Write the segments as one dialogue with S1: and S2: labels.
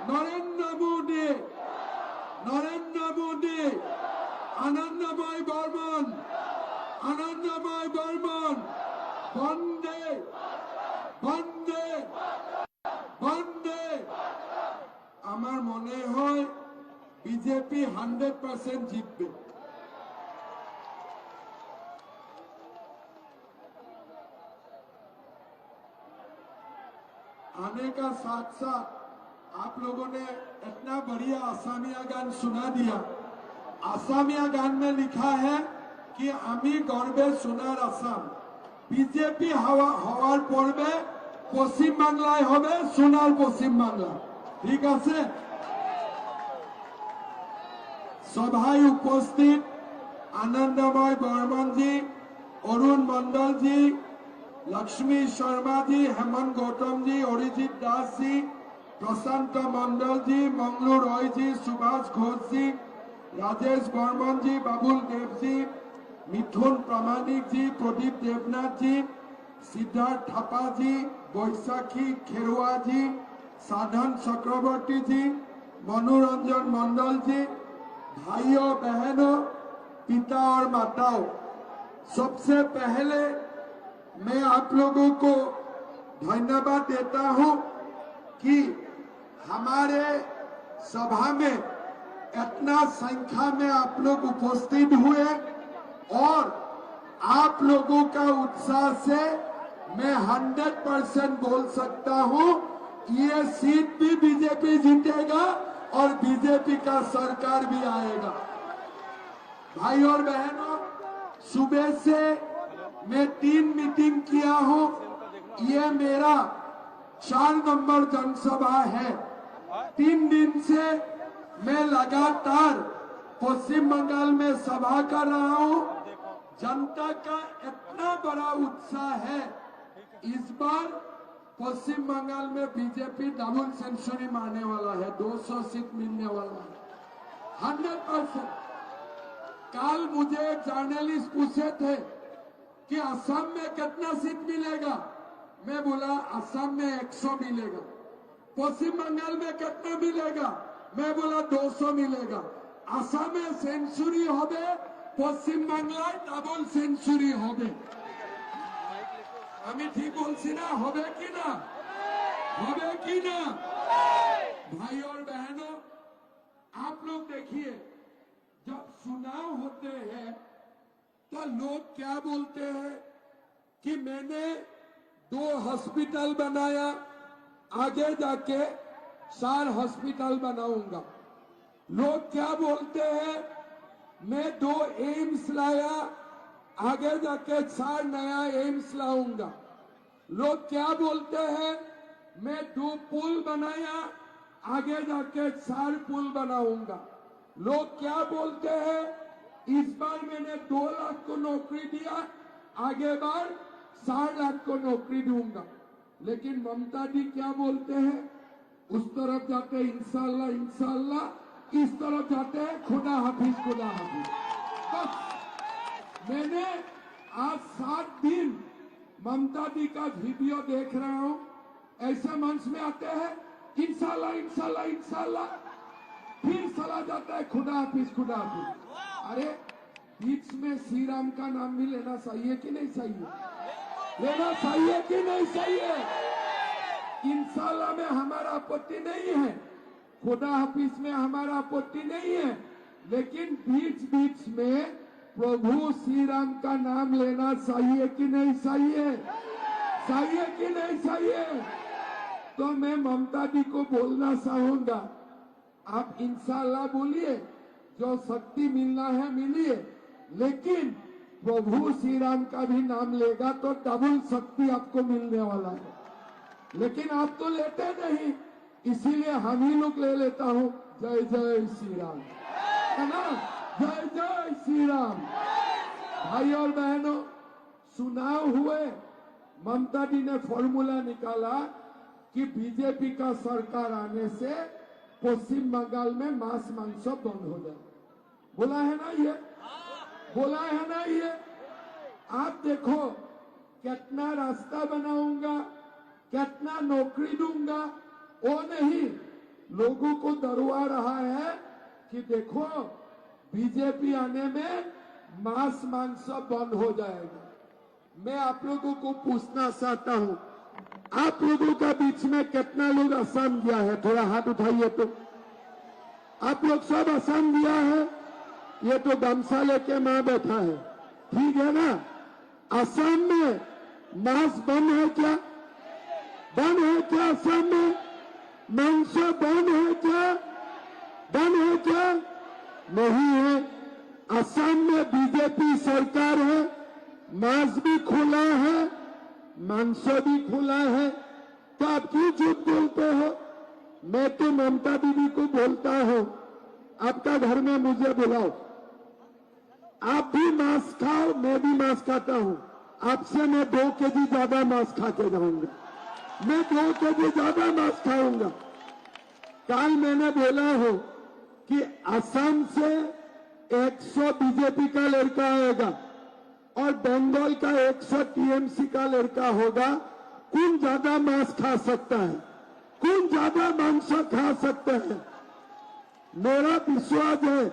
S1: নরেন্দ্র মোদী, নরেন্দ্র মোদী, আনন্দময় বর্মন, আনন্দময় বর্মন, বন্দে বন্দে বন্দে। আমার মনে হয় বিজেপি 100% জিতবে। आने का साथ साथ आप लोगों ने इतना बढ़िया आसामिया गान सुना दिया। आसामिया गान में लिखा है कि आमी गर्वे सोनार आसाम। बीजेपी हवार पड़बे पश्चिम बांगलाय होबे सोनार पश्चिम बांगला। ठीक है। सभाय उपस्थित आनंदमय बर्मन जी, अरुण मंडल जी, लक्ष्मी शर्मा जी, हेमंत गौतम जी, अरिजीत दास जी, प्रशांत मंडल जी, मंगलू रॉय जी, सुभाष घोष जी, राजेश बर्मन जी, बाबुल देव जी, मिथुन प्रामाणिक जी, प्रदीप देवनाथ जी, सिद्धार्थ थापा जी, बैशाखी खेरुआ जी, साधन चक्रवर्ती जी, मनोरंजन मंडल जी, भाइयों बहनों, पिता और माताओं, सबसे पहले मैं आप लोगों को धन्यवाद देता हूं कि हमारे सभा में इतना संख्या में आप लोग उपस्थित हुए और आप लोगों का उत्साह से मैं 100% बोल सकता हूं ये सीट भी बीजेपी जीतेगा और बीजेपी का सरकार भी आएगा। भाई और बहनों, सुबह से मैं 3 मीटिंग किया हूं। ये मेरा 4 नंबर जनसभा है। 3 दिन से मैं लगातार पश्चिम बंगाल में सभा कर रहा हूं। जनता का इतना बड़ा उत्साह है। इस बार पश्चिम बंगाल में बीजेपी डबल सेंचुरी मारने वाला है। 200 सीट मिलने वाला है 100%। कल मुझे एक जर्नलिस्ट पूछे थे कि असम में कितना सीट मिलेगा। मैं बोला असम में 100 मिलेगा। पश्चिम बंगाल में कितना मिलेगा। मैं बोला 200 मिलेगा। असम में सेंचुरी होबे, पश्चिम बांग्लाय डबल सेंचुरी होबे। আমি ঠিক বলছি না? হবে কি না? হবে কি না? भाई और बहनों, आप लोग देखिए, जब चुनाव होते हैं तो लोग क्या बोलते हैं कि मैंने 2 हॉस्पिटल बनाया, आगे जाके 4 हॉस्पिटल बनाऊंगा। लोग क्या बोलते हैं, मैं 2 एम्स लाया, आगे जाके 4 नया एम्स लाऊंगा। लोग क्या बोलते हैं, मैं 2 पुल बनाया, आगे जाके 4 पुल बनाऊंगा। लोग क्या बोलते हैं, इस बार मैंने 2 लाख को नौकरी दिया, आगे बार 4 लाख को नौकरी दूंगा। लेकिन ममता जी क्या बोलते हैं, उस तरफ जाते इंशाल्लाह इंशाल्लाह, इस तरफ जाते हैं खुदा हाफिज खुदा हाफिज। बस मैंने आज 7 दिन ममता जी का वीडियो देख रहा हूं। ऐसे मंच में आते हैं इंशाल्लाह इंशाल्लाह इंशाल्लाह, फिर चला जाता है खुदा हाफिज खुदा हाफिज। अरे बीच में श्री राम का नाम भी लेना चाहिए कि नहीं चाहिए? लेना चाहिए कि नहीं चाहिए? इंशाल्लाह में हमारा आपत्ति नहीं है, खुदा हाफिज में हमारा आपत्ति नहीं है, लेकिन बीच बीच में प्रभु श्री राम का नाम लेना चाहिए कि नहीं चाहिए? चाहिए कि नहीं चाहिए? तो मैं ममता जी को बोलना चाहूंगा, आप इंशाल्लाह बोलिए, जो शक्ति मिलना है मिलिए, लेकिन प्रभु श्री राम का भी नाम लेगा तो डबल शक्ति आपको मिलने वाला है। लेकिन आप तो लेते नहीं, इसीलिए हम ही लोग ले लेता हूं। जय जय श्री राम, है ना? जय जय श्री राम। भाई और बहनों, चुनाव हुए, ममता जी ने फॉर्मूला निकाला कि बीजेपी का सरकार आने से पश्चिम बंगाल में मांस मांस बंद हो जाए। बोला है ना ये? बोला है ना ये? आप देखो, कितना रास्ता बनाऊंगा, कितना नौकरी दूंगा, वो नहीं, लोगों को डरवा रहा है कि देखो बीजेपी आने में मांस मांस बंद हो जाएगा। मैं आप लोगों को पूछना चाहता हूं, आप लोगों का बीच में कितना लोग असम गया है? थोड़ा हाथ उठाइए। तो आप लोग सब असम गया है? ये तो गमछा लेके मां बैठा है, ठीक है ना? असम में मांस बंद है क्या? बंद है क्या? असम में मांस बंद है क्या? बंद है क्या? नहीं है। असम में बीजेपी सरकार है, मांस भी खुला है, मांस भी खुला है, तो आप क्यों झूठ बोलते हो? मैं तो ममता दीदी को बोलता हूं, आपका घर में मुझे बुलाओ, आप भी मांस खाओ, मैं भी मांस खाता हूं। आपसे मैं 2 केजी ज्यादा मांस खा के जाऊंगा, मैं 2 केजी ज्यादा मांस खाऊंगा। कल मैंने बोला हूं कि असम से 100 बीजेपी का लड़का आएगा और बंगाल का 100 टीएमसी का लड़का होगा। कौन ज्यादा मांस खा सकता है? कौन ज्यादा मांस खा सकता है? मेरा विश्वास है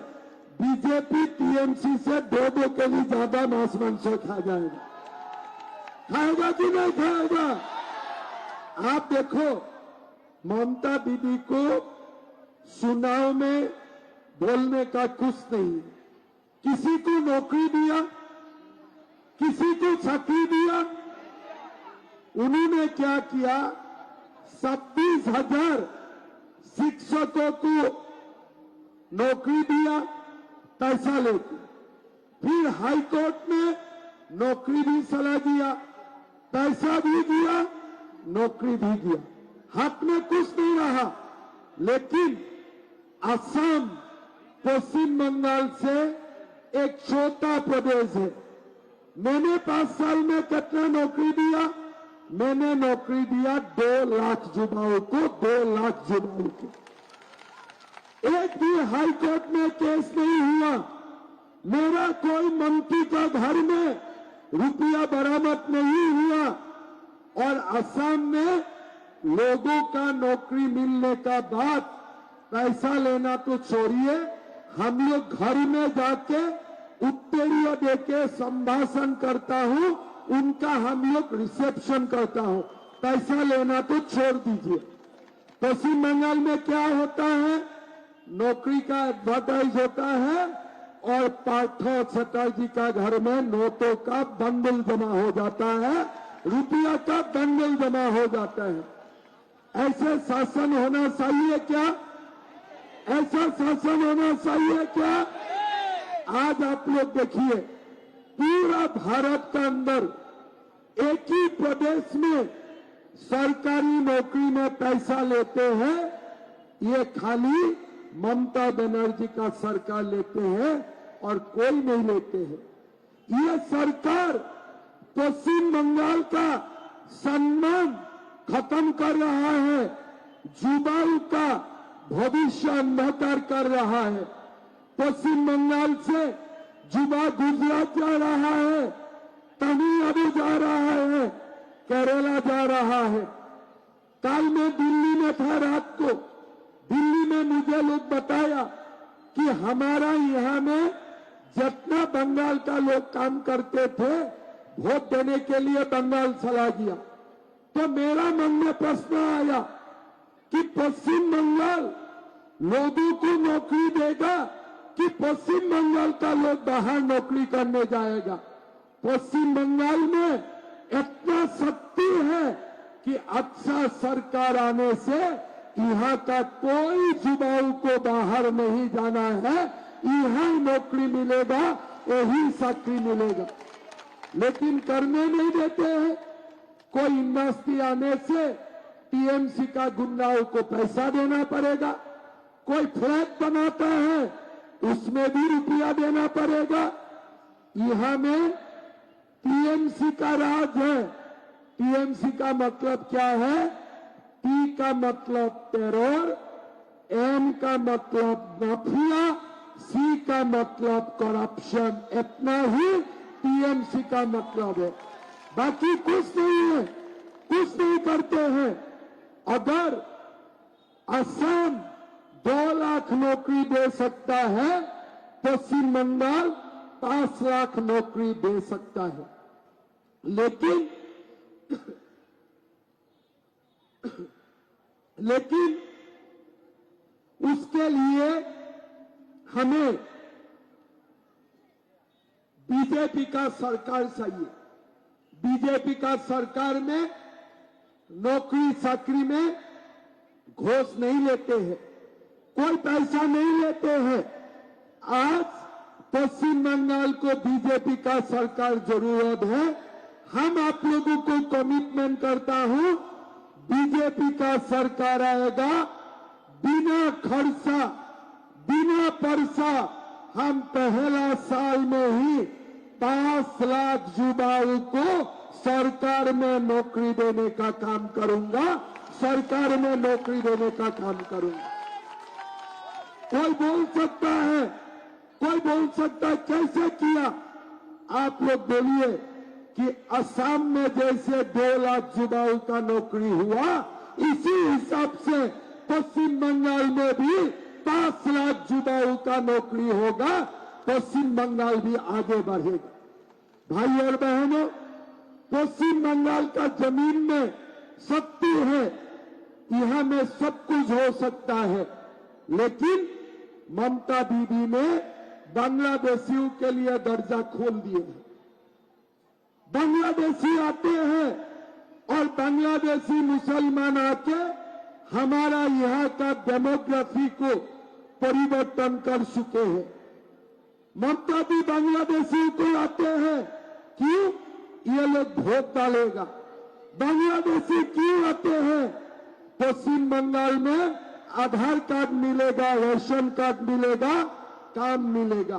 S1: बीजेपी टीएमसी से 2-2 केजी ज्यादा मांस खा जाएगा। खाएगा कि नहीं खाएगा? आप देखो, ममता दीदी को चुनाव में बोलने का कुछ नहीं, किसी को नौकरी दिया, किसी को चाकरी दिया। उन्होंने क्या किया? 26,000 शिक्षकों को नौकरी दिया पैसा लेके, फिर हाईकोर्ट में नौकरी भी चला दिया, पैसा भी दिया, नौकरी भी दिया, हाथ में कुछ नहीं रहा। लेकिन असम पश्चिम बंगाल से एक छोटा प्रदेश है। मैंने 5 साल में कितना नौकरी दिया? मैंने नौकरी दिया 2 लाख युवाओं को, 2 लाख युवाओं को। एक भी हाई कोर्ट में केस नहीं हुआ। मेरा कोई मंत्री का घर में रुपया बरामद नहीं हुआ। और असम में लोगों का नौकरी मिलने का बाद पैसा लेना तो छोड़िए, हम लोग घर में जाके उत्तरीय देके संभाषण करता हूं, उनका हम लोग रिसेप्शन करता हूं। पैसा लेना तो छोड़ दीजिए। पश्चिम बंगाल में क्या होता है? नौकरी का एडवर्टाइज होता है और पार्थो चटर्जी का घर में नोटों का बंडल जमा हो जाता है, रुपया का बंडल जमा हो जाता है। ऐसे शासन होना चाहिए क्या? ऐसा शासन होना चाहिए क्या? आज आप लोग देखिए, पूरा भारत के अंदर एक ही प्रदेश में सरकारी नौकरी में पैसा लेते हैं, ये खाली ममता बनर्जी का सरकार लेते हैं और कोई नहीं लेते हैं। ये सरकार पश्चिम बंगाल का सम्मान खत्म कर रहा है, युवाओं का भविष्य अंधकार कर रहा है। पश्चिम बंगाल से युवा गुजरात जा रहा है, तमिलनाडु जा रहा है, केरला जा रहा है। कल मैं दिल्ली में था, रात को दिल्ली में मुझे लोग बताया कि हमारा यहाँ में जितना बंगाल का लोग काम करते थे, वोट देने के लिए बंगाल चला गया। तो मेरा मन में प्रश्न आया कि पश्चिम बंगाल लोगों को नौकरी देगा कि पश्चिम बंगाल का लोग बाहर नौकरी करने जाएगा? पश्चिम बंगाल में इतना शक्ति है कि अच्छा सरकार आने से यहाँ का कोई युवाओं को बाहर नहीं जाना है, यहाँ नौकरी मिलेगा, यही चाकरी मिलेगा। लेकिन करने नहीं देते हैं। कोई इंडस्ट्री आने से टीएमसी का गुंडाओं को पैसा देना पड़ेगा, कोई फ्लैट बनाता है उसमें भी रुपया देना पड़ेगा। यहां में टीएमसी का राज है। टीएमसी का मतलब क्या है? टी का मतलब टेरर, एम का मतलब माफिया, सी का मतलब करप्शन। इतना ही टीएमसी का मतलब है, बाकी कुछ नहीं है, कुछ नहीं करते हैं। अगर
S2: असम 2 लाख नौकरी दे सकता है, पश्चिम बंगाल 5 लाख नौकरी दे सकता है। लेकिन उसके लिए हमें बीजेपी का सरकार चाहिए। बीजेपी का सरकार में नौकरी चाकरी में घूस नहीं लेते हैं, कोई पैसा नहीं लेते हैं। आज पश्चिम बंगाल को बीजेपी का सरकार जरूरत है। हम आप लोगों को कमिटमेंट करता हूं, बीजेपी का सरकार आएगा, बिना खर्चा बिना पैसा हम पहला साल में ही 5 लाख युवाओं को सरकार में नौकरी देने का काम करूंगा, सरकार में नौकरी देने का काम करूंगा। कोई बोल सकता है, कैसे किया? आप लोग बोलिए कि असम में जैसे 2 लाख युवाओं का नौकरी हुआ, इसी हिसाब से पश्चिम बंगाल में भी 5 लाख युवाओं का नौकरी होगा, पश्चिम बंगाल भी आगे बढ़ेगा। भाई और बहनों, पश्चिम बंगाल का जमीन में शक्ति है, यहां में सब कुछ हो सकता है। लेकिन ममता दीदी ने बांग्लादेशियों के लिए दरजा खोल दिए हैं। बांग्लादेशी आते हैं और बांग्लादेशी मुसलमान आके हमारा यहाँ का डेमोग्राफी को परिवर्तन कर चुके हैं। ममता दी बांग्लादेशी को आते हैं, क्यों? ये लोग वोट डालेगा। बांग्लादेशी क्यों आते हैं? पश्चिम बंगाल में आधार कार्ड मिलेगा, रेशन कार्ड मिलेगा, काम मिलेगा।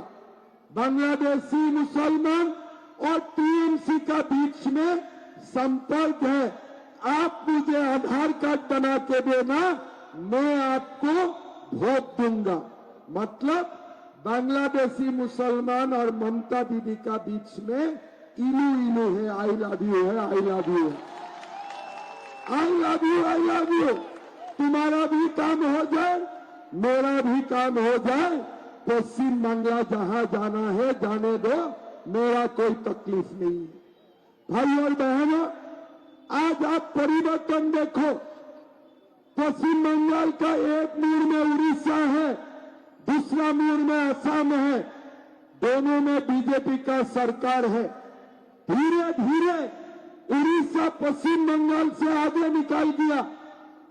S2: बांग्लादेशी मुसलमान और टीएमसी का बीच में संपर्क है। आप मुझे आधार कार्ड बना के देना, मैं आपको वोट दूंगा। मतलब बांग्लादेशी मुसलमान और ममता दीदी का बीच में इलू है, आई लव यू है, आई लव यू है, I love you, I love you. तुम्हारा भी काम हो जाए, मेरा भी काम हो जाए, पश्चिम बंगाल जहां जाना है जाने दो, मेरा कोई तकलीफ नहीं। भाई और बहनों, आज आप परिवर्तन देखो। पश्चिम बंगाल का एक मोड़ में उड़ीसा है, दूसरा मोड़ में असम है, दोनों में बीजेपी का सरकार है। धीरे धीरे उड़ीसा पश्चिम बंगाल से आगे निकाल दिया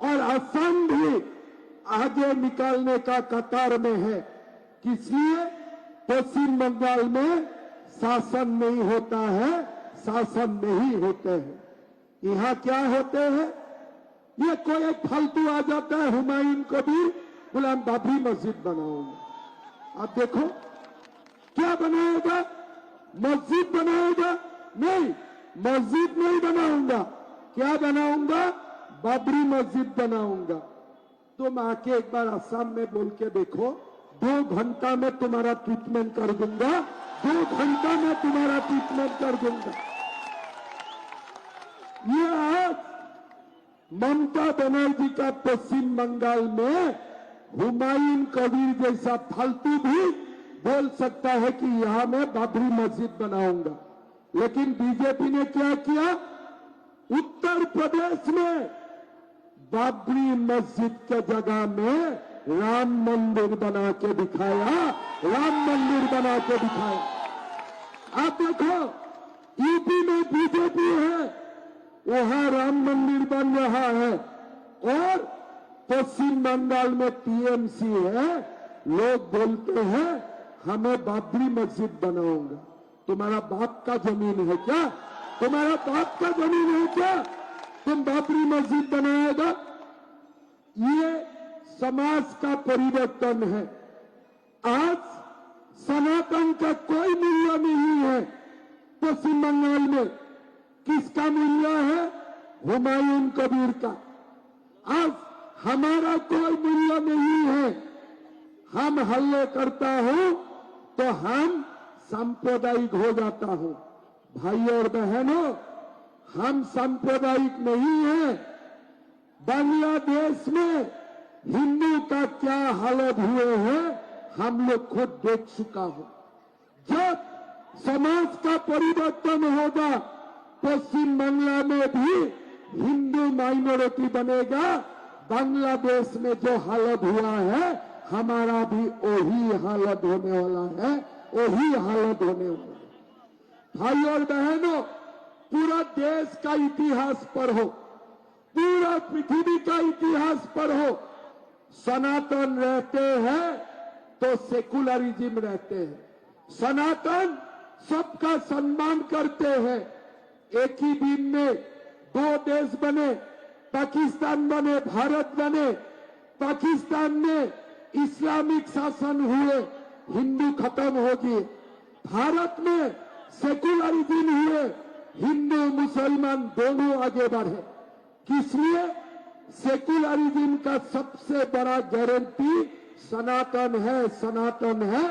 S2: और असम भी आगे निकालने का कतार में है। इसलिए पश्चिम बंगाल में शासन नहीं होता है, शासन नहीं होते हैं। यहाँ क्या होते हैं? ये कोई एक फालतू आ जाता है, हुमायूं कबीर बोला हम बाबरी मस्जिद बनाऊंगा। आप देखो क्या बनाएगा? मस्जिद बनाएगा? नहीं, मस्जिद नहीं बनाऊंगा। क्या बनाऊंगा? बाबरी मस्जिद बनाऊंगा। तुम आके एक बार असम में बोल के देखो, 2 घंटा में तुम्हारा ट्रीटमेंट कर दूंगा, 2 घंटा में तुम्हारा ट्रीटमेंट कर दूंगा। ये आज ममता बनर्जी का पश्चिम बंगाल में हुमायूं कबीर जैसा फालतू भी बोल सकता है कि यहां मैं बाबरी मस्जिद बनाऊंगा। लेकिन बीजेपी ने क्या किया? उत्तर प्रदेश में बाबरी मस्जिद के जगह में राम मंदिर बना के दिखाया, राम मंदिर बना के दिखाया। आप देखो, यूपी में बीजेपी है, वहां राम मंदिर बन रहा है, और पश्चिम बंगाल में टीएमसी है, लोग बोलते हैं हमें बाबरी मस्जिद बनाऊंगा। तुम्हारा बाप का जमीन है क्या? तुम्हारा बाप का जमीन है क्या? तुम बाबरी मस्जिद बनाएगा? ये समाज का परिवर्तन है। आज सनातन का कोई मूल्य नहीं है। पश्चिम बंगाल में किसका मूल्य है? हुमायूं कबीर का। आज हमारा कोई मूल्य नहीं है। हम हल्ले करता हूं तो हम सांप्रदायिक हो जाता हूं। भाई और बहनों, हम सांप्रदायिक नहीं है। बांग्लादेश में हिंदू का क्या हालत हुए हैं हम लोग खुद देख चुका हूं। जब समाज का परिवर्तन होगा, पश्चिम बांग्ला में भी हिंदू माइनॉरिटी बनेगा। बांग्लादेश में जो हालत हुआ है हमारा भी वही हालत होने वाला है, वही हालत होने वाला है। भाई और बहनों, पूरा देश का इतिहास पढ़ो, पूरा पृथ्वी का इतिहास पढ़ो। सनातन रहते हैं तो सेकुलरिज्म रहते हैं। सनातन सबका सम्मान करते हैं। एक ही दिन में दो देश बने, पाकिस्तान बने, भारत बने। पाकिस्तान में इस्लामिक शासन हुए, हिंदू खत्म हो गए। भारत में सेकुलरिज्म हुए, हिंदू मुसलमान दोनों आगे बढ़े। किस लिए? सेकुलरिज्म का सबसे बड़ा गारंटी सनातन है, सनातन है।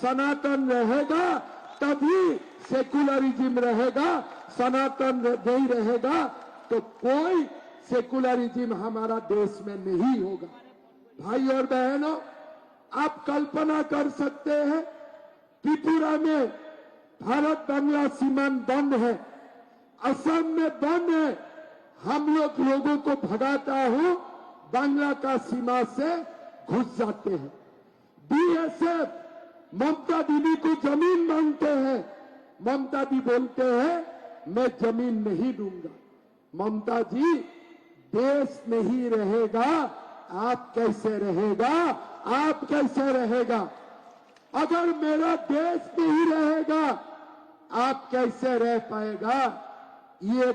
S2: सनातन रहेगा तभी सेकुलरिज्म रहेगा। सनातन नहीं रहेगा तो कोई सेकुलरिज्म हमारा देश में नहीं होगा। भाई और बहनों, आप कल्पना कर सकते हैं त्रिपुरा में भारत बांग्ला सीमा बंद है, असम में बंद है। हम लोगों को भगाता हूं, बांग्ला का सीमा से घुस जाते हैं। बीएसएफ ममता दीदी को जमीन मांगते हैं। ममता दी बोलते हैं मैं जमीन नहीं दूंगा। ममता जी, देश नहीं रहेगा, आप कैसे रहेगा? आप कैसे रहेगा? अगर मेरा देश नहीं रहेगा, आप कैसे रह पाएगा? ये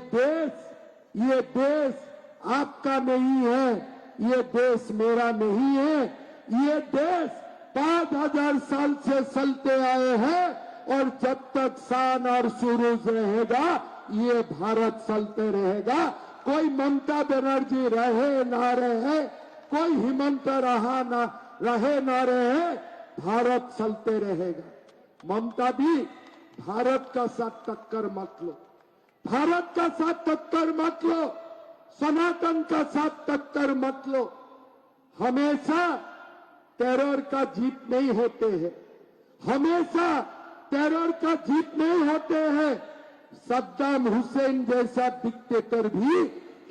S2: देश आपका नहीं है, ये देश मेरा नहीं है। ये देश 5000 साल से चलते आए हैं और जब तक सान और सूरज रहेगा ये भारत चलते रहेगा। कोई ममता बनर्जी रहे ना रहे, कोई हिमंत रहे ना रहे, भारत चलते रहेगा। ममता भी भारत का साथ टक्कर मत लो, भारत का साथ टक्कर मत लो, सनातन का साथ टक्कर मत लो। हमेशा टेरर का जीत नहीं होते हैं, हमेशा टेरर का जीत नहीं होते हैं। सद्दाम हुसैन जैसा डिक्टेटर भी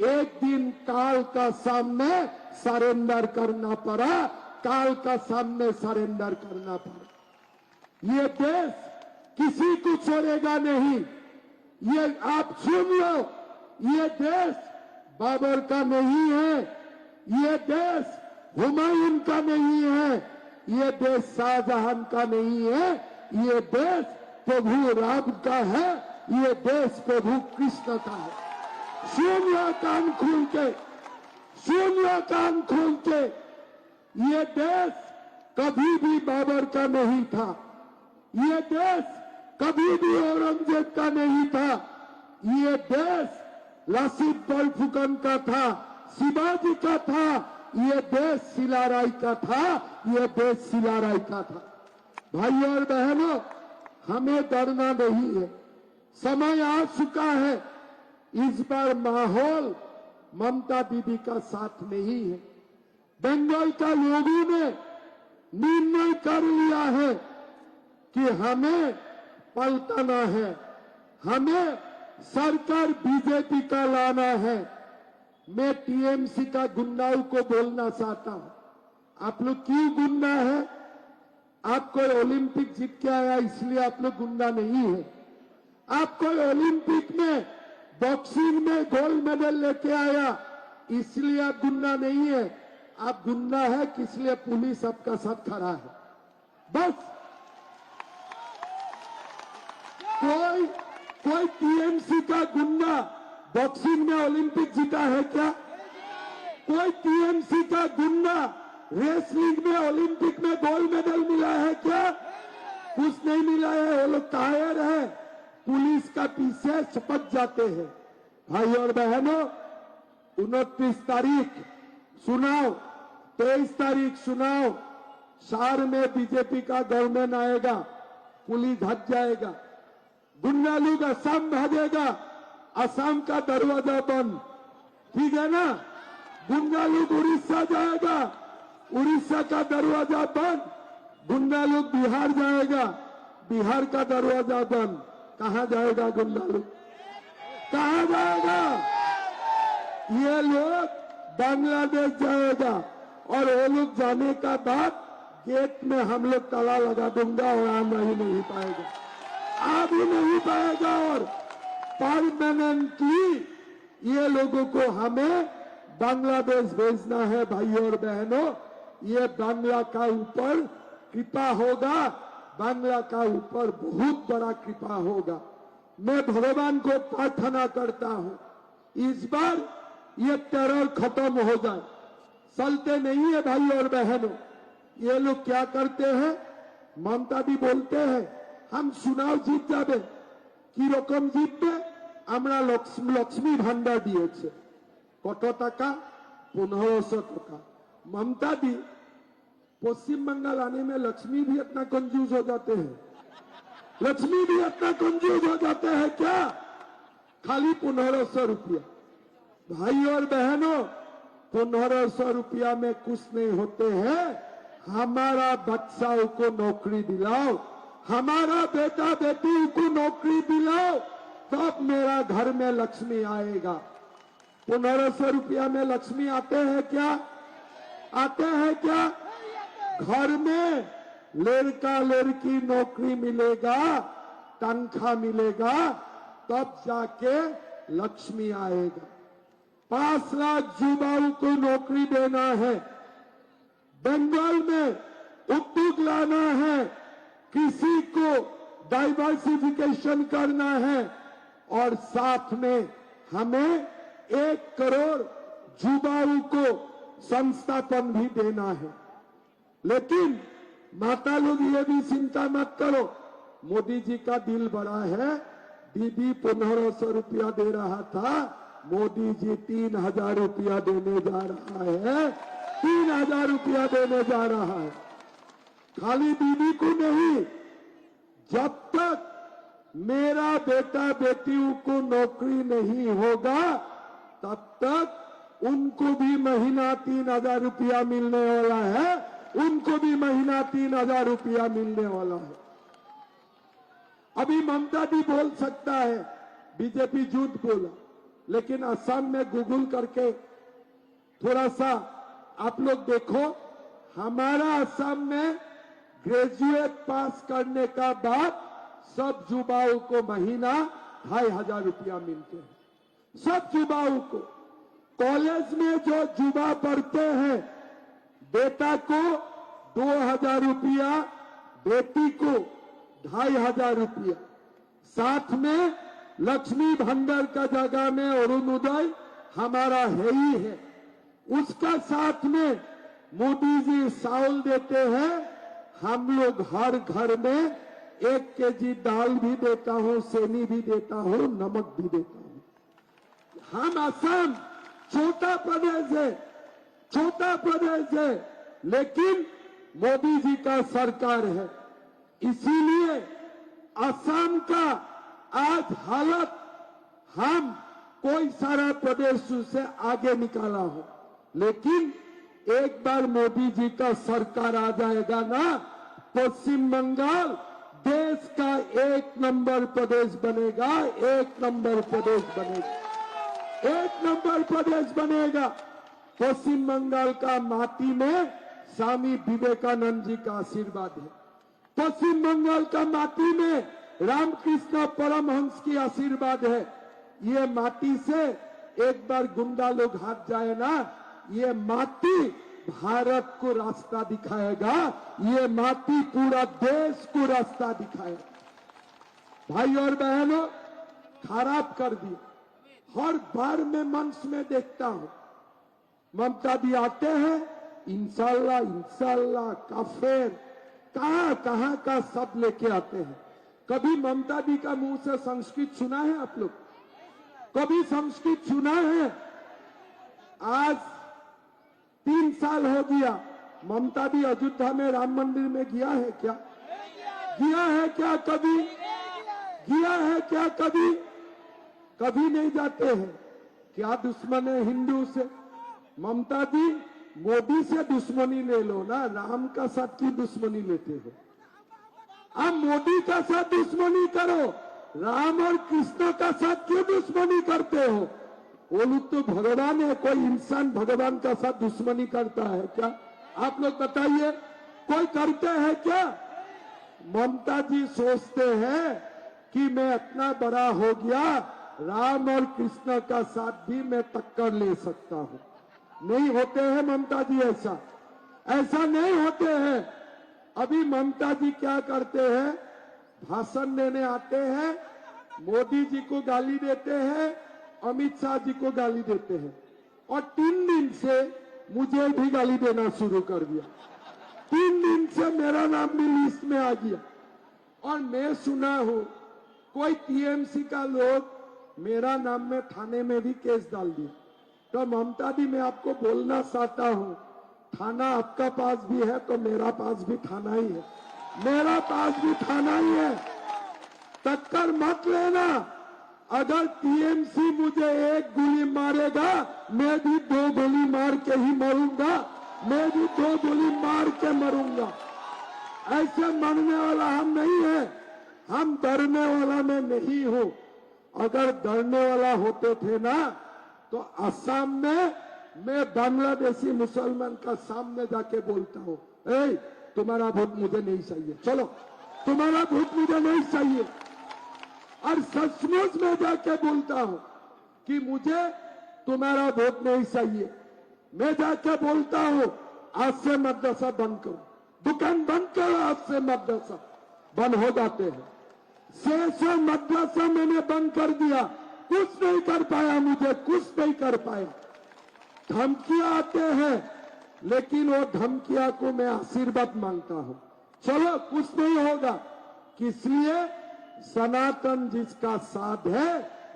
S2: एक दिन काल का सामने सरेंडर करना पड़ा, काल का सामने सरेंडर करना पड़ा। ये देश किसी को छोड़ेगा नहीं। ये आप सुन लो, ये देश बाबर का नहीं है, ये देश हुमायूं का नहीं है, ये देश शाहजहां का नहीं है, ये देश प्रभु राम का है, ये देश प्रभु कृष्ण का है। सुन लो कान खोल के, सुन लो कान खोल के। ये देश कभी भी बाबर का नहीं था, ये देश कभी भी औरंगजेब का नहीं था। ये देश लासित बरफुकन का था, शिवाजी का था, ये देश शिलाराय का था, ये देश शिलाराय का था। भाई और बहनों, हमें डरना नहीं है, समय आ चुका है। इस बार माहौल ममता दीदी का साथ नहीं है। बंगाल का लोगों ने निर्णय कर लिया है कि हमें पलटना है, हमें सरकार बीजेपी का लाना है। मैं टीएमसी का गुंडाओं को बोलना चाहता हूं, आप लोग क्यों गुंडा है? आप कोई ओलंपिक जीत के आया इसलिए आप लोग गुंडा नहीं है। आप कोई ओलंपिक में बॉक्सिंग में गोल्ड मेडल लेके आया इसलिए आप गुंडा नहीं है। आप गुंडा है किस लिए पुलिस आपका साथ खड़ा है। बस कोई टीएमसी का गुंडा बॉक्सिंग में ओलंपिक जीता है क्या? कोई टीएमसी का गुंडा रेसलिंग में ओलंपिक में गोल्ड मेडल मिला है क्या? कुछ नहीं मिला है। वो लोग कायर है, पुलिस का पीछे छपक जाते हैं। भाई और बहनों, 29 तारीख सुनाओ, 23 तारीख सुनाओ, शहर में बीजेपी का गवर्नमेंट आएगा, पुलिस हट जाएगा, गुंडा लोग असम भागेगा, असम का दरवाजा बंद, ठीक है ना? गुंडा लोग उड़ीसा जाएगा, उड़ीसा का दरवाजा बंद, गुंडा लोग बिहार जाएगा, बिहार का दरवाजा बंद, कहां जाएगा गुंडा लोग, कहां जाएगा? ये लोग बांग्लादेश जाएगा और वो लोग जाने का बाद गेट में हम लोग ताला लगा दूंगा और आना ही नहीं पाएगा, आ भी नहीं पाएगा। और परमानेंटली ये लोगों को हमें बांग्लादेश भेजना है। भाइयों और बहनों, ये बांग्ला का ऊपर कृपा होगा, बांग्ला का ऊपर बहुत बड़ा कृपा होगा। मैं भगवान को प्रार्थना करता हूं इस बार ये टेरर खत्म हो जाए। चलते नहीं है भाइयों और बहनों, ये लोग क्या करते हैं, ममता दी बोलते हैं हम चुनाव जीत जाबे, की रकम जीतबे, আমরা লক্ষ্মী ভান্ডার দিয়েছে, কত টাকা? 1500 টাকা। ममता दी पश्चिम बंगाल आने में लक्ष्मी भी इतना कंजूस हो जाते हैं, लक्ष्मी भी इतना कंजूस हो जाते हैं क्या? खाली 1500 रुपया। भाई और बहनों, 1500 रुपया में कुछ नहीं होते हैं। हमारा बच्चाओं को नौकरी दिलाओ, हमारा बेटा बेटी को नौकरी दिलाओ, तब मेरा घर में लक्ष्मी आएगा। 1500 रुपया में लक्ष्मी आते हैं क्या? आते हैं क्या? घर में लड़का लड़की नौकरी मिलेगा, तनख्वाह मिलेगा, तब जाके लक्ष्मी आएगा। 5 लाख युवाओं को नौकरी देना है, बंगाल में उद्योग लाना है, कृषि को डाइवर्सिफिकेशन करना है और साथ में हमें 1 करोड़ युवाओं को संस्थापन भी देना है। लेकिन माता लोग ये भी चिंता मत करो, मोदी जी का दिल बड़ा है। दीदी 1500 रुपया दे रहा था, मोदी जी 3000 रुपया देने जा रहा है, 3000 रुपया देने जा रहा है। खाली दीदी को नहीं, जब तक मेरा बेटा बेटियों को नौकरी नहीं होगा तब तक उनको भी महीना 3000 रुपया मिलने वाला है, उनको भी महीना 3000 रुपया मिलने वाला है। अभी ममता दी बोल सकता है बीजेपी झूठ बोला, लेकिन असम में गूगल करके थोड़ा सा आप लोग देखो, हमारा असम में ग्रेजुएट पास करने का बाद सब युवाओं को महीना 2500 रुपया मिलते हैं। सब युवाओं को कॉलेज में जो युवा पढ़ते हैं, बेटा को 2000 रुपया, बेटी को 2500 रुपया, साथ में लक्ष्मी भंडार का जगह में अरुणोदय हमारा है ही है, उसका साथ में मोदी जी चावल देते हैं। हम लोग हर घर में 1 केजी दाल भी देता हूं, चीनी भी देता हूं, नमक भी देता हूं। हम असम छोटा प्रदेश है, छोटा प्रदेश है, लेकिन मोदी जी का सरकार है, इसीलिए असम का आज हालत हम कोई सारा प्रदेश से आगे निकाला हो। लेकिन एक बार मोदी जी का सरकार आ जाएगा ना, पश्चिम बंगाल देश का 1 नंबर प्रदेश बनेगा, 1 नंबर प्रदेश बनेगा, 1 नंबर प्रदेश बनेगा। पश्चिम बंगाल का माटी में स्वामी विवेकानंद जी का आशीर्वाद है, पश्चिम बंगाल का माटी में रामकृष्ण परमहंस की आशीर्वाद है। ये माटी से एक बार गुंडा लोग हाथ जाए ना, ये माटी भारत को रास्ता दिखाएगा, ये माटी पूरा देश को रास्ता दिखाएगा। भाई और बहनों, खराब कर दिया। हर बार मैं मंच में देखता हूं, ममता दी आते हैं, इंशाल्लाह इंशाल्लाह, काफिर, कहां का शब्द लेके आते हैं। कभी ममता दी का मुंह से संस्कृत सुना है आप लोग? कभी संस्कृत सुना है? आज 3 साल हो गया, ममता दी अयोध्या में राम मंदिर में गया है क्या? गया है क्या कभी? गया है क्या कभी? कभी नहीं जाते हैं। क्या दुश्मन है हिंदू से? ममता दी मोदी से दुश्मनी ले लो ना, राम का साथ क्यों दुश्मनी लेते हो? आप मोदी का साथ दुश्मनी करो, राम और कृष्ण का साथ क्यों दुश्मनी करते हो? वो लोग तो भगवान है, कोई इंसान भगवान का साथ दुश्मनी करता है क्या? आप लोग बताइए, कोई करते हैं क्या? ममता जी सोचते हैं कि मैं इतना बड़ा हो गया, राम और कृष्ण का साथ भी मैं टक्कर ले सकता हूं। नहीं होते हैं ममता जी, ऐसा नहीं होते हैं। अभी ममता जी क्या करते हैं? भाषण देने आते हैं, मोदी जी को गाली देते हैं, अमित शाह जी को गाली देते हैं, और 3 दिन से मुझे भी गाली देना शुरू कर दिया। 3 दिन से मेरा नाम भी लिस्ट में आ गया। और मैं सुना हूं कोई टीएमसी का लोग मेरा नाम में थाने में भी केस डाल दिया। तो ममता जी, मैं आपको बोलना चाहता हूं, थाना आपका पास भी है तो मेरा पास भी थाना ही है, मेरा पास भी थाना ही है। टक्कर मत लेना। अगर टीएमसी मुझे 1 गोली मारेगा, मैं भी 2 गोली मार के ही मरूंगा, मैं भी 2 गोली मार के मरूंगा। ऐसे मरने वाला हम नहीं है, हम डरने वाला मैं नहीं हूं। अगर डरने वाला होते थे ना, तो असम में मैं बांग्लादेशी मुसलमान का सामने जाके बोलता हूं, ए तुम्हारा वोट मुझे नहीं चाहिए, चलो तुम्हारा वोट मुझे नहीं चाहिए। और सचमुच में जाके बोलता हूं कि मुझे तुम्हारा वोट नहीं चाहिए। मैं जाके बोलता हूं, आज से मदरसा बंद करो, दुकान बंद करो, आज से मदरसा बंद हो जाते हैं। 600 मदरसा मैंने बंद कर दिया, कुछ नहीं कर पाया, मुझे कुछ नहीं कर पाया। धमकियां आते हैं, लेकिन वो धमकियां को मैं आशीर्वाद मांगता हूं, चलो कुछ नहीं होगा। इसलिए सनातन जिसका साथ है,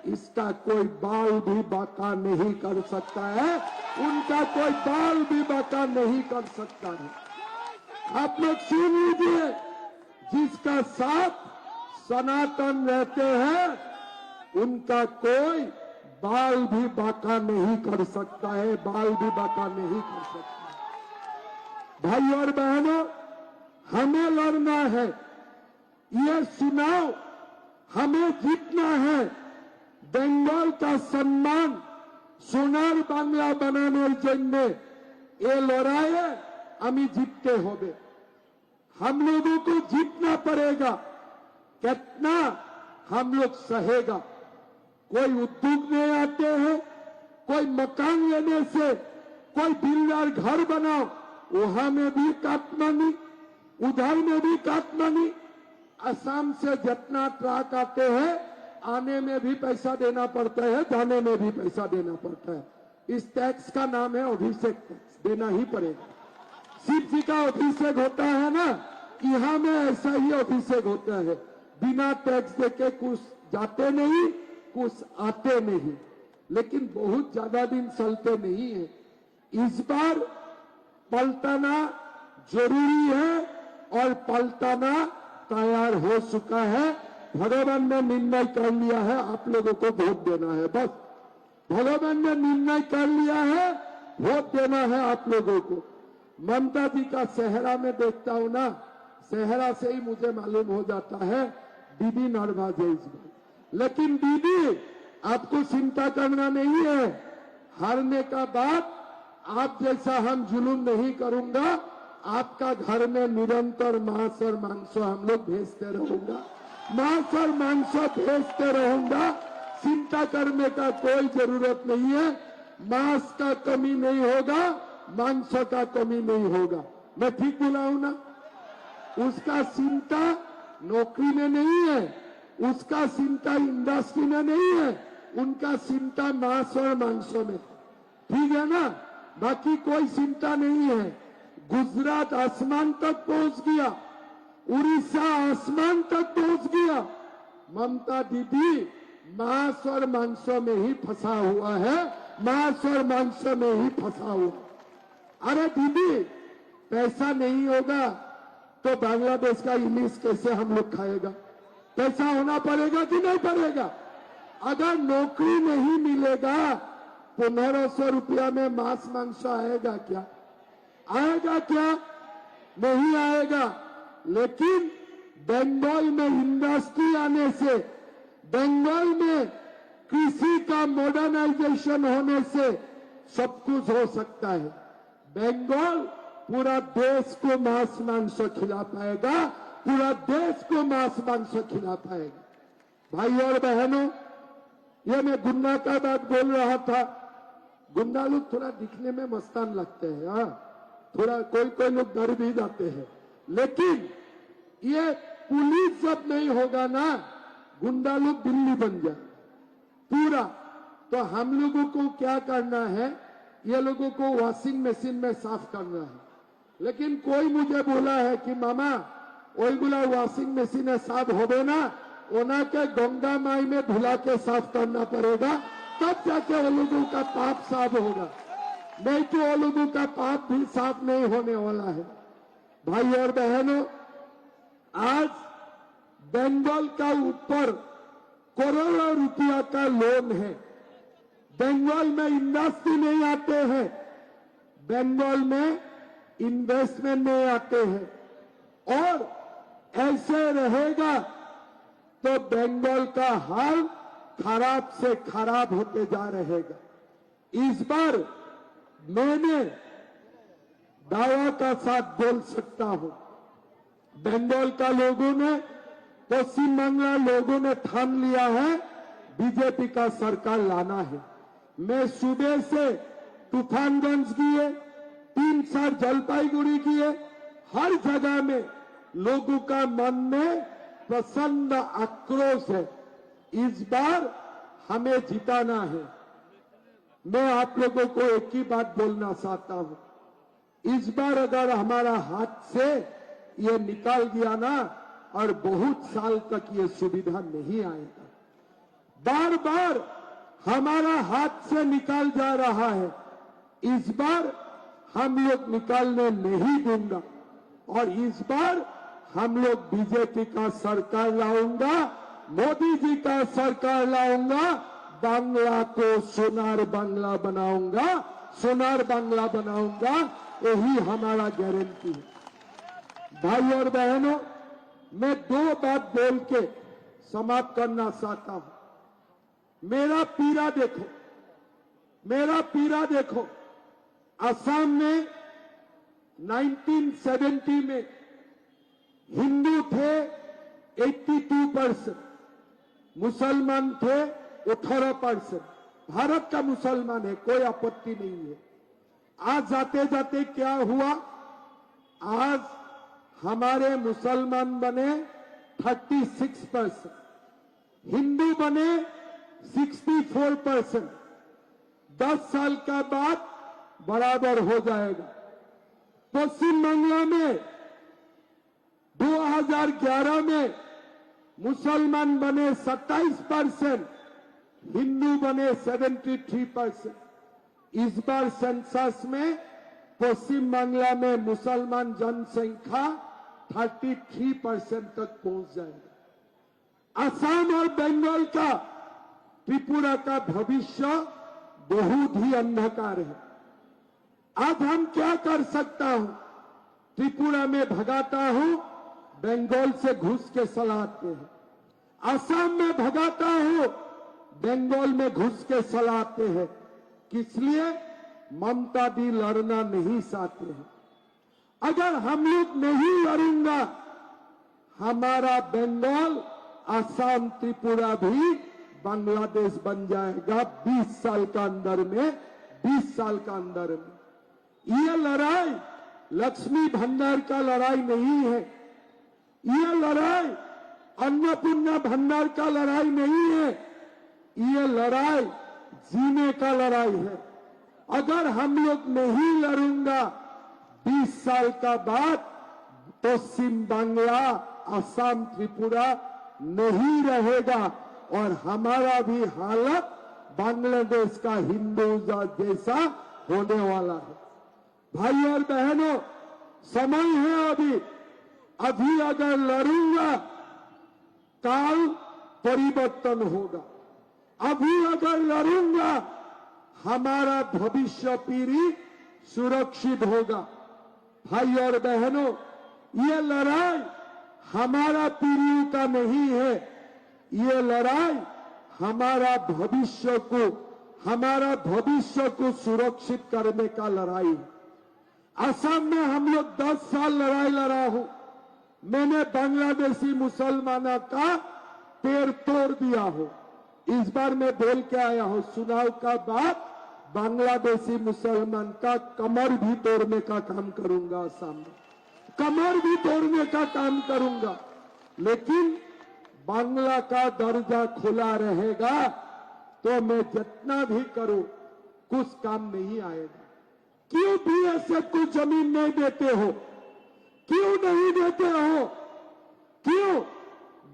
S2: इसका कोई बाल भी बाका नहीं कर सकता है, उनका कोई बाल भी बाका नहीं कर सकता है। आप लोग सुन लीजिए, जिसका साथ सनातन रहते हैं, उनका कोई बाल भी बाका नहीं कर सकता है, बाल भी बाका नहीं कर सकता। भाई और बहनों, हमें लड़ना है, ये चुनाव हमें जीतना है। बंगाल का सम्मान सोनार बांग्ला बनाने जन्य ये लड़ाई हमें जीतते होंगे। हम लोगों को जीतना पड़ेगा। कितना हम लोग सहेगा? कोई उद्योग में आते हैं, कोई मकान लेने से, कोई बिल्डर घर बनाओ, वहां में भी काटमानी, उधर में भी काटमानी। असम से जितना ट्रक आते हैं, आने में भी पैसा देना पड़ता है, जाने में भी पैसा देना पड़ता है। इस टैक्स का नाम है अभिषेक टैक्स, देना ही पड़ेगा। शिव जी का अभिषेक होता है ना, यहाँ में ऐसा ही अभिषेक होता है। बिना टैक्स देके कुछ जाते नहीं, कुछ आते नहीं, लेकिन बहुत ज्यादा दिन चलते नहीं है। इस बार पलटाना जरूरी है और पलटाना तैयार हो चुका है। भगवान ने निर्णय कर लिया है, आप लोगों को वोट देना है। बस भगवान ने निर्णय कर लिया है, वोट देना है आप लोगों को। ममता जी का चेहरा में देखता हूं ना, चेहरा से ही मुझे मालूम हो जाता है दीदी नाराज है इस बार। लेकिन दीदी, आपको चिंता करना नहीं है। हारने का बाद आप जैसा हम जुलूम नहीं करूंगा। आपका घर में निरंतर मांस और मांस हम लोग भेजते रहूंगा, मांस और मांस भेजते रहूंगा। चिंता करने का कोई जरूरत नहीं है। मांस का कमी नहीं होगा, मांस का कमी नहीं होगा। मैं ठीक बोला हूं ना? उसका चिंता नौकरी में नहीं है, उसका चिंता इंडस्ट्री में नहीं है, उनका चिंता मांस और मांसों में। ठीक है ना? बाकी कोई चिंता नहीं है। गुजरात आसमान तक पहुंच गया, उड़ीसा आसमान तक पहुंच गया। ममता दीदी मांस और मांसों में ही फंसा हुआ है, मांस और मांसों में ही फंसा हुआ। अरे दीदी, पैसा नहीं होगा तो बांग्लादेश का इलिश कैसे हम लोग खाएगा? पैसा होना पड़ेगा कि नहीं पड़ेगा? अगर नौकरी नहीं मिलेगा, 1500 रुपया में मांस मांस आएगा क्या? आएगा क्या? नहीं आएगा। लेकिन बंगाल में इंडस्ट्री आने से, बंगाल में कृषि का मॉडर्नाइजेशन होने से सब कुछ हो सकता है। बंगाल पूरा देश को मांस मांस खिला पाएगा, पूरा देश को मांस मांस खिला पाएगा। भाई और बहनों, ये मैं गुंडा का बात बोल रहा था। गुंडा लोग थोड़ा दिखने में मस्तान लगते हैं, हाँ, थोड़ा कोई लोग डर भी जाते हैं, लेकिन ये पुलिस जब नहीं होगा ना, गुंडा लोग दिल्ली बन जाए पूरा। तो हम लोगों को क्या करना है, ये लोगों को वॉशिंग मशीन में साफ करना है। लेकिन कोई मुझे बोला है कि मामा ओईगुला वॉशिंग मशीन साफ होबे ना, ओना के गंगा माई में धुला के साफ करना पड़ेगा, तब जाके वो लोगों का पाप साफ होगा, नहीं तो वो लोगों का पाप भी साफ नहीं होने वाला है। भाई और बहनों, आज बंगाल का ऊपर करोड़ों रुपया का लोन है। बंगाल में इंडस्ट्री नहीं आते हैं, बंगाल में इन्वेस्टमेंट नहीं आते हैं, और ऐसे रहेगा तो बंगाल का हाल खराब से खराब होते जा रहेगा। इस बार मैंने दावा का साथ बोल सकता हूं, बंगाल का लोगों ने, पश्चिम बांग्ला लोगों ने ठान लिया है बीजेपी का सरकार लाना है। मैं सुबह से तूफानगंज किए, 3 साल जलपाईगुड़ी किए, हर जगह में लोगों का मन में प्रचंड आक्रोश है। इस बार हमें जिताना है। मैं आप लोगों को एक ही बात बोलना चाहता हूं, इस बार अगर हमारा हाथ से ये निकाल गया ना, और बहुत साल तक ये सुविधा नहीं आएगा। बार बार हमारा हाथ से निकाल जा रहा है, इस बार हम लोग निकालने नहीं दूंगा, और इस बार हम लोग बीजेपी का सरकार लाऊंगा, मोदी जी का सरकार लाऊंगा, बांग्ला को सोनार बांग्ला बनाऊंगा, सोनार बांग्ला बनाऊंगा, यही हमारा गारंटी है। भाई और बहनों, मैं 2 बात बोल के समाप्त करना चाहता हूं। मेरा पीड़ा देखो, मेरा पीड़ा देखो। असम में 1970 में हिंदू थे 82%, मुसलमान थे 18%। भारत का मुसलमान है, कोई आपत्ति नहीं है। आज जाते जाते क्या हुआ, आज हमारे मुसलमान बने 36%, हिंदू बने 64%। 10 साल का बाद बराबर हो जाएगा। पश्चिम बांग्ला में 2011 में मुसलमान बने 27%, हिंदू बने 73%। इस बार सेंसस में पश्चिम बांग्ला में मुसलमान जनसंख्या 33% तक पहुंच जाएगी। असम और बंगाल का, त्रिपुरा का भविष्य बहुत ही अंधकार है। आज हम क्या कर सकता हूं, त्रिपुरा में भगाता हूं, बंगाल से घुस के सलाहते हैं। असम में भगाता हूं, बंगाल में घुस के सलाहते हैं। किस लिए? ममता दी लड़ना नहीं चाहते हैं। अगर हम लोग नहीं लड़ेंगे, हमारा बंगाल, असम, त्रिपुरा भी बांग्लादेश बन जाएगा 20 साल का अंदर में, 20 साल का अंदर में। ये लड़ाई लक्ष्मी भंडार का लड़ाई नहीं है, ये लड़ाई अन्नपूर्णा भंडार का लड़ाई नहीं है, ये लड़ाई जीने का लड़ाई है। अगर हम लोग नहीं लड़ेंगे, 20 साल का बाद पश्चिम बांग्ला, असम, त्रिपुरा नहीं रहेगा, और हमारा भी हालत बांग्लादेश का हिंदू जैसा होने वाला है। भाई और बहनों, समय है अभी अगर लड़ूंगा, काल परिवर्तन होगा। अभी अगर लड़ूंगा, हमारा भविष्य पीढ़ी सुरक्षित होगा। भाई और बहनों, ये लड़ाई हमारा पीढ़ियों का नहीं है, ये लड़ाई हमारा भविष्य को सुरक्षित करने का लड़ाई है। असम में हम लोग 10 साल लड़ाई लड़ा हूं। मैंने बांग्लादेशी मुसलमानों का पैर तोड़ दिया हो। इस बार मैं बोल के आया हूं, चुनाव का बाद बांग्लादेशी मुसलमान का कमर भी तोड़ने का काम करूंगा। असम में कमर भी तोड़ने का काम करूंगा, लेकिन बांग्ला का दर्जा खुला रहेगा तो मैं जितना भी करूं कुछ काम नहीं आएगा। क्यों बीएसएफ को जमीन नहीं देते हो? क्यों नहीं देते हो? क्यों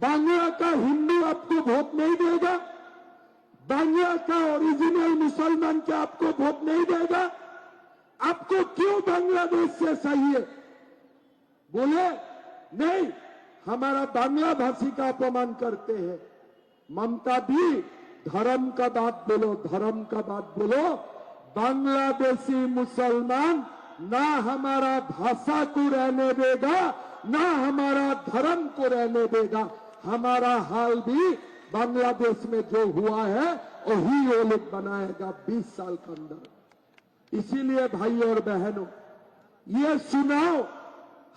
S2: बांग्ला का हिंदू आपको वोट नहीं देगा? बांग्ला का ओरिजिनल मुसलमान क्या आपको वोट नहीं देगा? आपको क्यों बांग्लादेश से चाहिए? बोले नहीं, हमारा बांग्ला भाषी का अपमान करते हैं। ममता दी, धर्म का बात बोलो, धर्म का बात बोलो। बांग्लादेशी मुसलमान ना हमारा भाषा को रहने देगा, ना हमारा धर्म को रहने देगा। हमारा हाल भी बांग्लादेश में जो हुआ है वही वो लोग बनाएगा 20 साल के अंदर। इसीलिए भाई और बहनों, ये चुनाव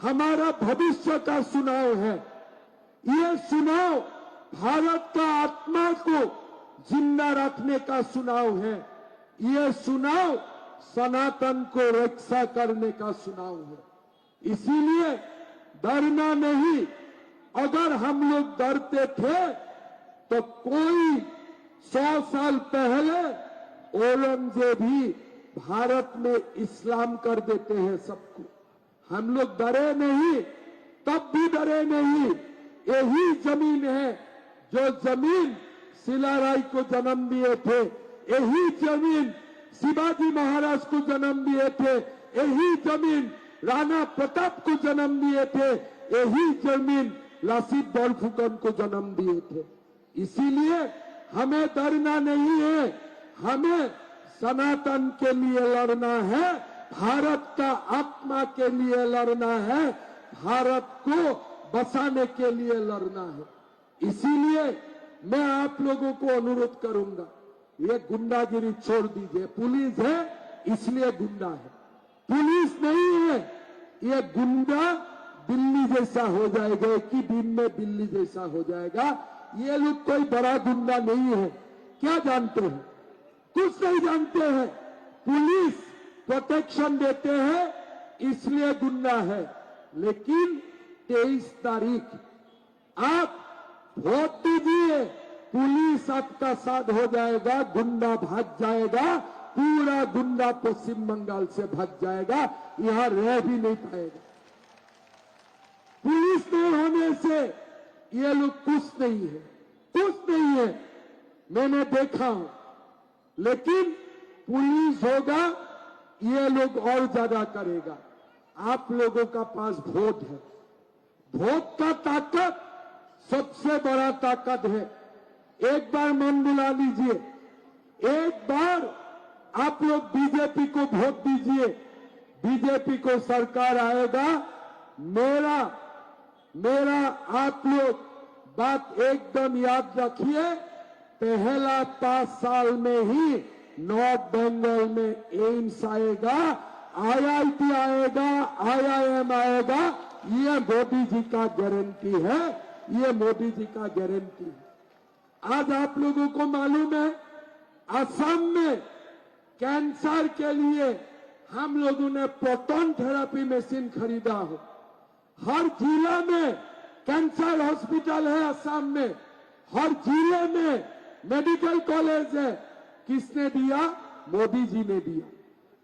S2: हमारा भविष्य का चुनाव है। ये चुनाव भारत का आत्मा को जिंदा रखने का चुनाव है। ये चुनाव सनातन को रक्षा करने का चुनाव है। इसीलिए डरना नहीं। अगर हम लोग डरते थे तो कोई 100 साल पहले औरंगजेब ही भारत में इस्लाम कर देते हैं सबको। हम लोग डरे नहीं, तब भी डरे नहीं। यही जमीन है जो जमीन शिलाराय को जन्म दिए थे, यही जमीन शिवाजी महाराज को जन्म दिए थे, यही जमीन राणा प्रताप को जन्म दिए थे, यही जमीन लासित बोरफुकन को जन्म दिए थे। इसीलिए हमें डरना नहीं है, हमें सनातन के लिए लड़ना है, भारत का आत्मा के लिए लड़ना है, भारत को बचाने के लिए लड़ना है। इसीलिए मैं आप लोगों को अनुरोध करूंगा, ये गुंडागिरी छोड़ दीजिए। पुलिस है इसलिए गुंडा है, पुलिस नहीं है। ये गुंडा बिल्ली जैसा हो जाएगा, एक ही दिन में बिल्ली जैसा हो जाएगा। ये लोग कोई बड़ा गुंडा नहीं है। क्या जानते हैं? कुछ नहीं जानते हैं। पुलिस प्रोटेक्शन देते हैं इसलिए गुंडा है। लेकिन 23 तारीख आप वोट दीजिए, पुलिस आपका साथ हो जाएगा, गुंडा भाग जाएगा, पूरा गुंडा पश्चिम बंगाल से भाग जाएगा, यहां रह भी नहीं पाएगा। पुलिस नहीं होने से ये लोग कुछ नहीं है, कुछ नहीं है। मैंने देखा हूं, लेकिन पुलिस होगा ये लोग और ज्यादा करेगा। आप लोगों का पास वोट है, वोट का ताकत सबसे बड़ा ताकत है। एक बार मन बुला लीजिए, एक बार आप लोग बीजेपी को वोट दीजिए, बीजेपी को सरकार आएगा। मेरा आप लोग बात एकदम याद रखिए, पहला 5 साल में ही नॉर्थ बंगाल में एम्स आएगा, IIT आएगा, IIM आएगा। ये मोदी जी का गारंटी है, ये मोदी जी का गारंटी है। आज आप लोगों को मालूम है, असम में कैंसर के लिए हम लोगों ने प्रोटॉन थेरेपी मशीन खरीदा हो। हर जिला में कैंसर हॉस्पिटल है असम में, हर जिले में मेडिकल कॉलेज है। किसने दिया? मोदी जी ने दिया।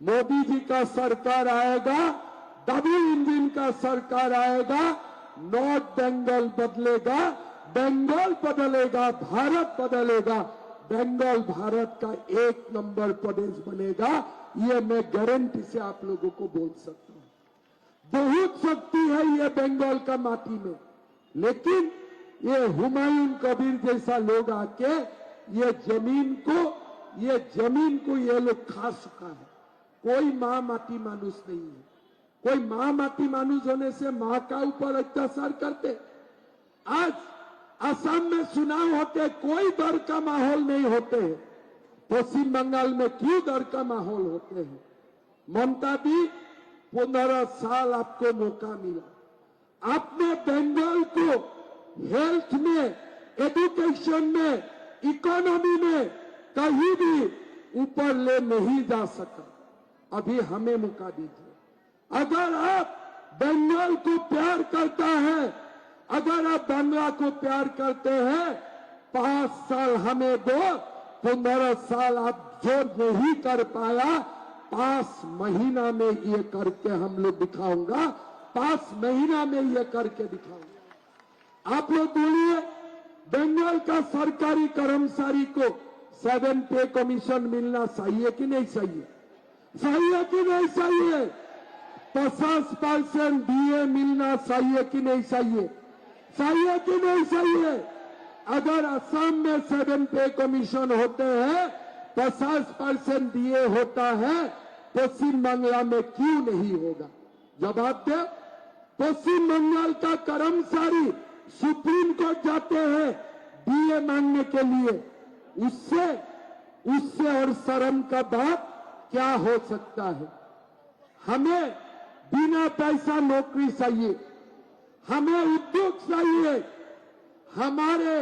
S2: मोदी जी का सरकार आएगा, डबल इंजन का सरकार आएगा, नॉर्थ बंगाल बदलेगा, बंगाल बदलेगा, भारत बदलेगा, बंगाल भारत का 1 नंबर प्रदेश बनेगा। ये मैं गारंटी से आप लोगों को बोल सकता हूं। बहुत शक्ति है ये बंगाल का माटी में, लेकिन ये हुमायूं कबीर जैसा लोग आके ये जमीन को ये लोग खा चुका है। कोई मां माटी मानुष नहीं है, कोई मां माटी मानुष होने से मां का ऊपर अत्याचार करते। आज असम में चुनाव होते कोई डर का माहौल नहीं होते हैं, पश्चिम बंगाल में क्यों डर का माहौल होते हैं? ममता दी 15 साल आपको मौका मिला, आपने बंगाल को हेल्थ में, एजुकेशन में, इकोनॉमी में कहीं भी ऊपर ले नहीं जा सका। अभी हमें मौका दीजिए। अगर आप बंगाल को प्यार करता है, अगर आप बांग्ला को प्यार करते हैं, 5 साल हमें दो, 15 साल आप जो नहीं कर पाया 5 महीना में ये करके हम लोग दिखाऊंगा, 5 महीना में ये करके दिखाऊंगा। आप लोग बोलिए, बंगाल का सरकारी कर्मचारी को 7 पे कमीशन मिलना चाहिए कि नहीं चाहिए? चाहिए कि नहीं चाहिए? 50% डीए मिलना चाहिए कि नहीं चाहिए? चाहिए कि नहीं चाहिए? अगर असम में 7 पे कमीशन होते हैं, 50% डीए होता है, पश्चिम बंगाल में क्यों नहीं होगा? जवाब दे। पश्चिम बंगाल का कर्मचारी सुप्रीम कोर्ट जाते हैं डीए मांगने के लिए, उससे और शर्म का बात क्या हो सकता है? हमें बिना पैसा नौकरी चाहिए, हमें उद्योग चाहिए, हमारे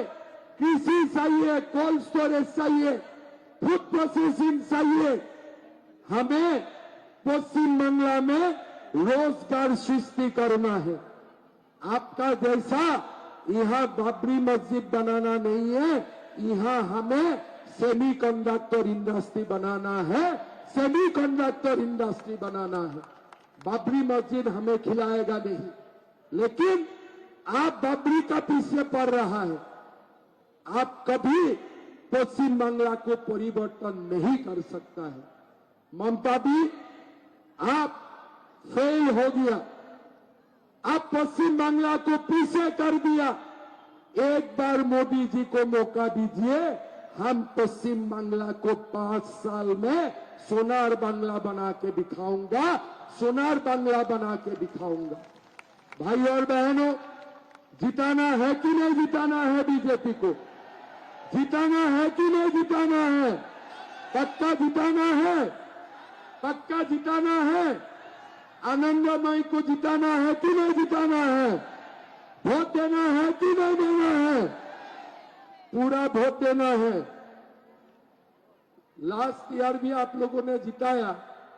S2: कृषि चाहिए, कोल्ड स्टोरेज चाहिए, फूड प्रोसेसिंग चाहिए। हमें पश्चिम बंगाल में रोजगार सृष्टि करना है। आपका जैसा यहाँ बाबरी मस्जिद बनाना नहीं है, यहाँ हमें सेमीकंडक्टर इंडस्ट्री बनाना है, सेमीकंडक्टर इंडस्ट्री बनाना है। बाबरी मस्जिद हमें खिलाएगा नहीं, लेकिन आप बाबरी का पीछे पड़ रहा है। आप कभी पश्चिम बंगाल को परिवर्तन नहीं कर सकता है। ममता दी, आप फेल हो गया, आप पश्चिम बंगाल को पीछे कर दिया। एक बार मोदी जी को मौका दीजिए, हम पश्चिम बंगाल को 5 साल में सोनार बांग्ला बना के दिखाऊंगा, सोनार बांग्ला बना के दिखाऊंगा। भाई और बहनों, जिताना है कि नहीं जिताना है? बीजेपी को जिताना है कि नहीं जिताना है? पक्का जिताना है, पक्का जिताना है। आनंदमय को जिताना है कि नहीं जिताना है? वोट देना है कि नहीं देना है? पूरा वोट देना है। लास्ट ईयर भी आप लोगों ने जिताया,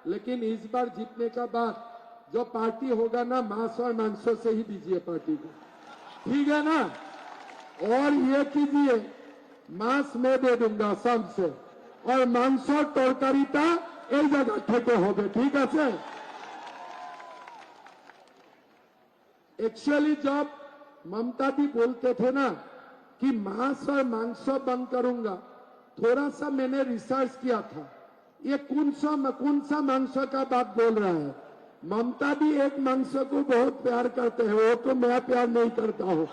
S2: लेकिन इस बार जीतने का बाद जो पार्टी होगा ना, मांस और मांसों से ही दीजिए पार्टी को, ठीक है ना? और ये कीजिए, मांस मैं दे दूंगा सब से, और मांस और तरकारीता एक जगह ठेके हो गए, ठीक है सर? एक्चुअली जब ममता दी बोलते थे ना कि मांस और मांस बंद करूंगा, थोड़ा सा मैंने रिसर्च किया था, ये कौन सा मांस का बात बोल रहा है। ममता भी एक मांस को बहुत प्यार करते हैं, वो तो मैं प्यार नहीं करता हूँ।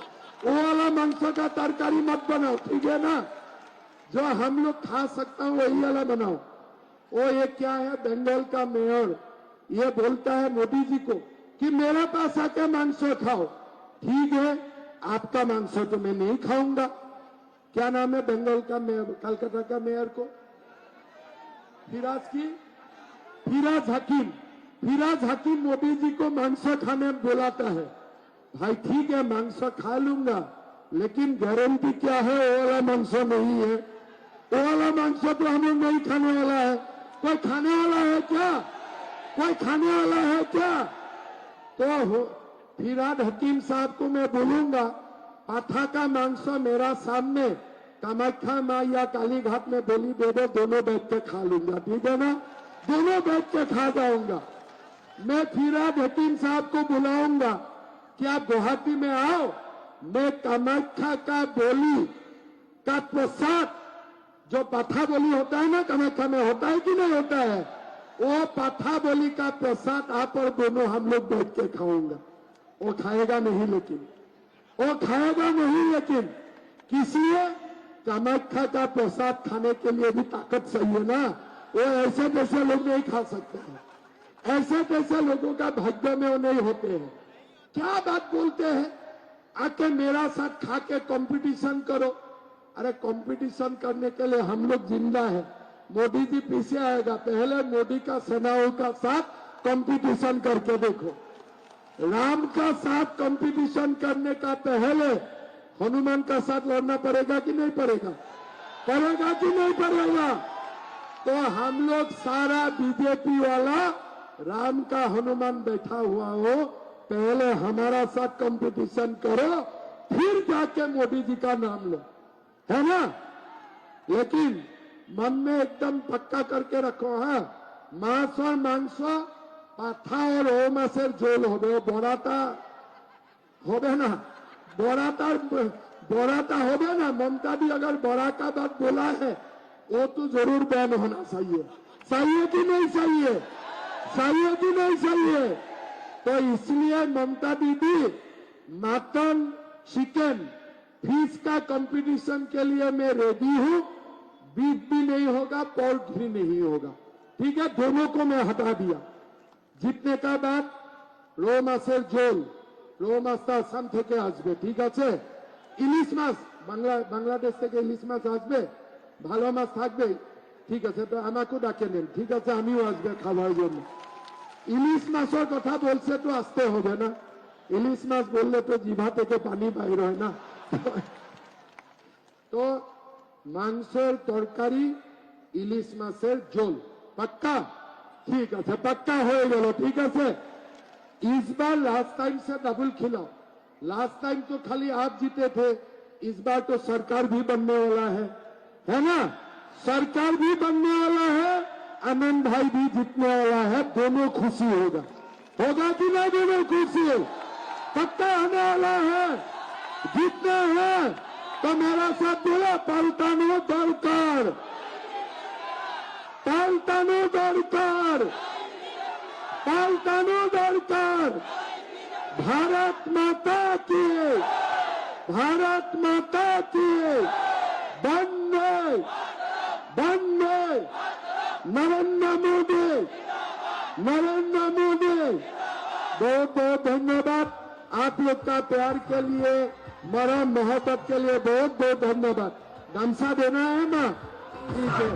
S2: वो वाला मांस का तरकारी मत बनाओ, ठीक है ना? जो हम लोग खा सकता हूँ वही वाला बनाओ। वो ये क्या है, बंगाल का मेयर ये बोलता है मोदी जी को कि मेरे पास आके मांस खाओ। ठीक है, आपका मांस तो मैं नहीं खाऊंगा। क्या नाम है बंगाल का मेयर, कलकत्ता का मेयर को? फिराज हकीम। फिराज हकीम मोदी जी को मांस खाने में बुलाता है। भाई ठीक है, मांस खा लूंगा, लेकिन गारंटी क्या है? वो वाला मांस नहीं है, वो वाला मांस तो हम लोग नहीं खाने वाला है। कोई खाने वाला है क्या? कोई खाने वाला है क्या? तो फिराज हकीम साहब को मैं बोलूंगा, पाठा का मांस मेरा सामने कामाख्या माँ या काली घाट में बोली दे दो, दोनों बैठ के खा लूंगा, ठीक है ना? दोनों बैठ के खा जाऊंगा। मैं फिराज हकीम साहब को बुलाऊंगा कि आप गुवाहाटी में आओ, मैं कामाख्या का बोली का प्रसाद, जो पाठा बोली होता है ना कामाख्या में, होता है कि नहीं होता है? वो पाठा बोली का प्रसाद आप और दोनों हम लोग बैठ के खाऊंगा। वो खाएगा नहीं, लेकिन वो खाएगा नहीं, लेकिन किसी कामाख्या का प्रसाद खाने के लिए भी ताकत चाहिए ना। वो ऐसे जैसे लोग नहीं खा सकते हैं। ऐसे कैसे लोगों का भाग्य में वो नहीं होते हैं? क्या बात बोलते हैं? आके मेरा साथ खा के कंपटीशन करो। अरे कंपटीशन करने के लिए हम लोग जिंदा है। मोदी जी पीछे आएगा, पहले मोदी का सेनाओं का साथ कंपटीशन करके देखो। राम का साथ कंपटीशन करने का पहले हनुमान का साथ लड़ना पड़ेगा कि नहीं पड़ेगा? पड़ेगा कि नहीं पड़ेगा? तो हम लोग सारा बीजेपी वाला राम का हनुमान बैठा हुआ हो, पहले हमारा साथ कंपटीशन करो, फिर जाके मोदी जी का नाम लो, है ना? लेकिन मन में एकदम पक्का करके रखो, हाँ, मांस और मांस पाथा और ओ मासेर झोल होबे, बड़ाटा होबे ना, बड़ाटा होबे ना। ममता भी अगर बड़ा का बात बोला है वो तो जरूर बैन होना चाहिए। चाहिए कि नहीं चाहिए? चाहिए कि नहीं चाहिए? तो इसलिए ममता दीदी मटन, चिकन, फिश का कंपटीशन के लिए मैं रेडी हूं। बीफ भी नहीं होगा, पोर्क भी नहीं होगा, ठीक है? दोनों को मैं हटा दिया। जितने का बात रो मासेर झोल, रो माছটা আসাম থেকে আসবে, ঠিক আছে? ইলিশ মাছ বাংলাদেশ থেকে ইলিশ মাছ আসবে, ভালো মাছ থাকবে, ঠিক আছে? তো আমাকেও ডাকে নেন, ঠিক আছে? আমিও আসবে খাবার জন্য। ইলিশ মাছের কথা বলছে তো আসতে হবে না? ইলিশ মাছ বললে তো জিভা থেকে পানি বাইর হয় না। তো মাংসের তরকারি, ইলিশ মাছের ঝোল, পাক্কা? ঠিক আছে, পাক্কা হয়ে গেল, ঠিক আছে? इस बार लास्ट टाइम से डबल खिलाओ। लास्ट टाइम तो खाली आप जीते थे, इस बार तो सरकार भी बनने वाला है ना? सरकार भी बनने वाला है, आनंद भाई भी जीतने वाला है, दोनों खुशी होगा। होगा कि नहीं? दोनों खुशी पक्का होने वाला है, जीतना है। तो मेरा साथ बोला, पाल्टानो दरकार, पाल्टानो दरकार, पाल्टानो दरकार। भारत माता की, भारत माता की, वंदे वंदे नरेंद्र मोदी, नरेंद्र मोदी। बहुत बहुत धन्यवाद आप लोग का प्यार के लिए, मरम मोहब्बत के लिए बहुत बहुत धन्यवाद। गामसा देना है ना? ठीक है।